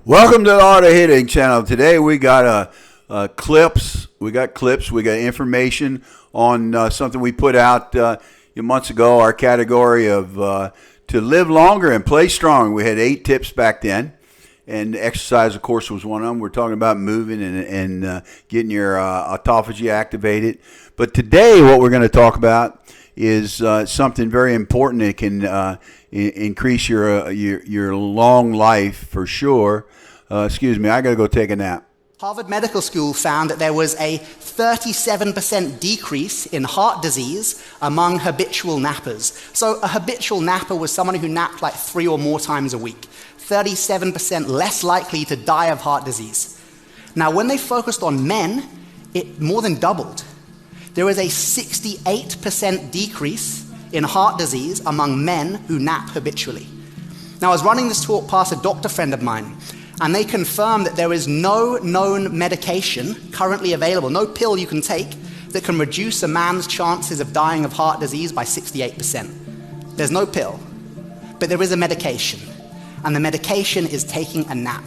Welcome to the Art of Hitting channel. Today we got clips. We got clips. We got information on something we put out months ago. Our category of to live longer and play strong. We had 8 tips back then, and exercise, of course, was one of them. We're talking about moving and getting your autophagy activated. But today, what we're going to talk about is something very important that can increase your long life for sure. Excuse me, I got to go take a nap. Harvard Medical School found that there was a 37% decrease in heart disease among habitual nappers. So a habitual napper was someone who napped like 3 or more times a week. 37% less likely to die of heart disease. Now, when they focused on men, it more than doubled. There was a 68% decrease in heart disease among men who nap habitually. Now, I was running this talk past a doctor friend of mine, and they confirmed that there is no known medication currently available, no pill you can take that can reduce a man's chances of dying of heart disease by 68%. There's no pill, but there is a medication, and the medication is taking a nap.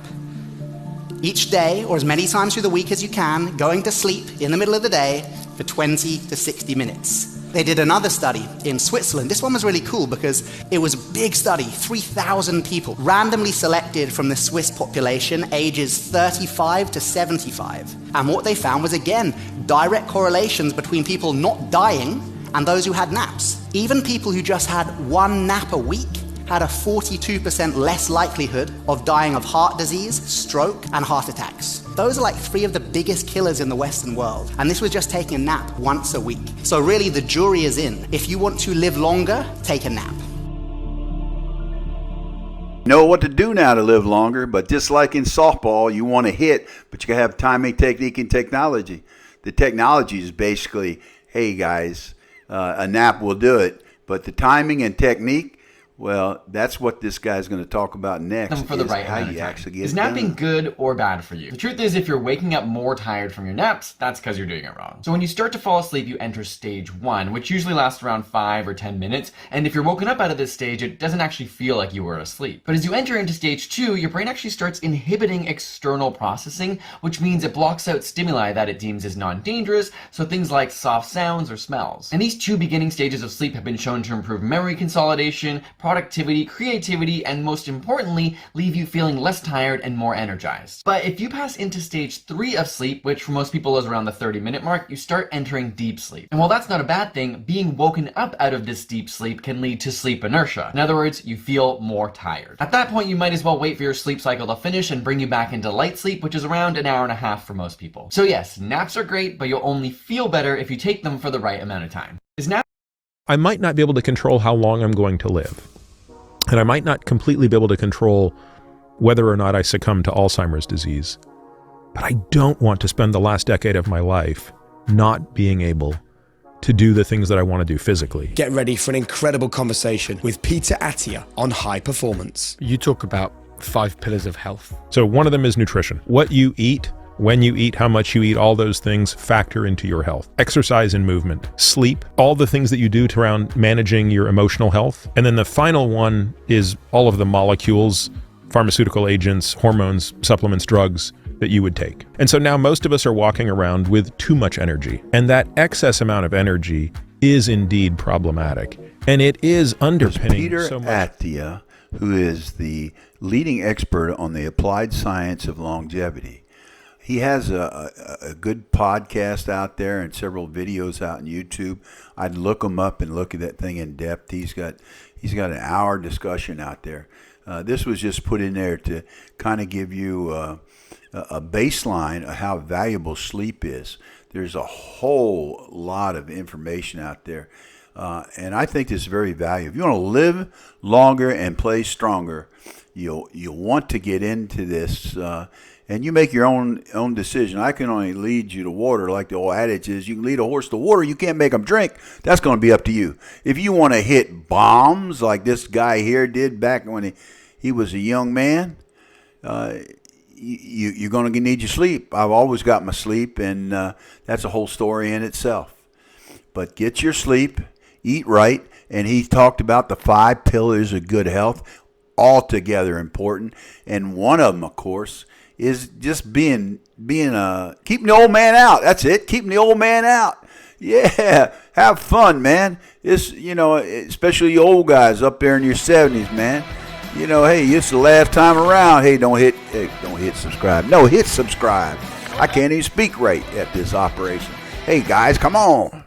Each day, or as many times through the week as you can, going to sleep in the middle of the day for 20 to 60 minutes. They did another study in Switzerland. This one was really cool because it was a big study, 3,000 people, randomly selected from the Swiss population, ages 35 to 75. And what they found was, again, direct correlations between people not dying and those who had naps. Even people who just had 1 nap a week had a 42% less likelihood of dying of heart disease, stroke, and heart attacks. Those are like 3 of the biggest killers in the Western world. And this was just taking a nap once a week. So really, the jury is in. If you want to live longer, take a nap. Know what to do now to live longer, but just like in softball, you want to hit, but you got to have timing, technique, and technology. The technology is basically, hey guys, a nap will do it, but the timing and technique, well, that's what this guy's going to talk about next. For the right how amount you of time. actually get Is it napping done. good or bad for you? The truth is, if you're waking up more tired from your naps, that's because you're doing it wrong. So when you start to fall asleep, you enter stage 1, which usually lasts around 5 or 10 minutes. And if you're woken up out of this stage, it doesn't actually feel like you were asleep. But as you enter into stage 2, your brain actually starts inhibiting external processing, which means it blocks out stimuli that it deems as non-dangerous, so things like soft sounds or smells. And these 2 beginning stages of sleep have been shown to improve memory consolidation, productivity, creativity, and most importantly, leave you feeling less tired and more energized. But if you pass into stage 3 of sleep, which for most people is around the 30-minute mark, you start entering deep sleep. And while that's not a bad thing, being woken up out of this deep sleep can lead to sleep inertia. In other words, you feel more tired. At that point, you might as well wait for your sleep cycle to finish and bring you back into light sleep, which is around an hour and a half for most people. So yes, naps are great, but you'll only feel better if you take them for the right amount of time. I might not be able to control how long I'm going to live. And I might not completely be able to control whether or not I succumb to Alzheimer's disease. But I don't want to spend the last decade of my life not being able to do the things that I want to do physically. Get ready for an incredible conversation with Peter Attia on high performance. You talk about 5 pillars of health. So one of them is nutrition. What you eat, when you eat, how much you eat, all those things factor into your health. Exercise and movement, sleep, all the things that you do to around managing your emotional health. And then the final one is all of the molecules, pharmaceutical agents, hormones, supplements, drugs that you would take. And so now most of us are walking around with too much energy. And that excess amount of energy is indeed problematic. And it is underpinning Peter so much. Attia, who is the leading expert on the applied science of longevity. He has a good podcast out there and several videos out on YouTube. I'd look him up and look at that thing in depth. He's got an hour discussion out there. This was just put in there to kind of give you a baseline of how valuable sleep is. There's a whole lot of information out there. And I think this is very valuable. If you want to live longer and play stronger, you'll want to get into this. And you make your own decision. I can only lead you to water, like the old adage is, you can lead a horse to water, you can't make them drink. That's going to be up to you. If you want to hit bombs like this guy here did back when he was a young man, you're going to need your sleep. I've always got my sleep, and that's a whole story in itself. But get your sleep, eat right, and he talked about the 5 pillars of good health. altogether important. And one of them, of course, is just keeping the old man out. That's it. Keeping the old man out. Yeah. Have fun, man. It's, especially you old guys up there in your 70s, man. Hey, it's the last time around. Hey, don't hit subscribe. No, hit subscribe. I can't even speak right at this operation. Hey, guys, come on.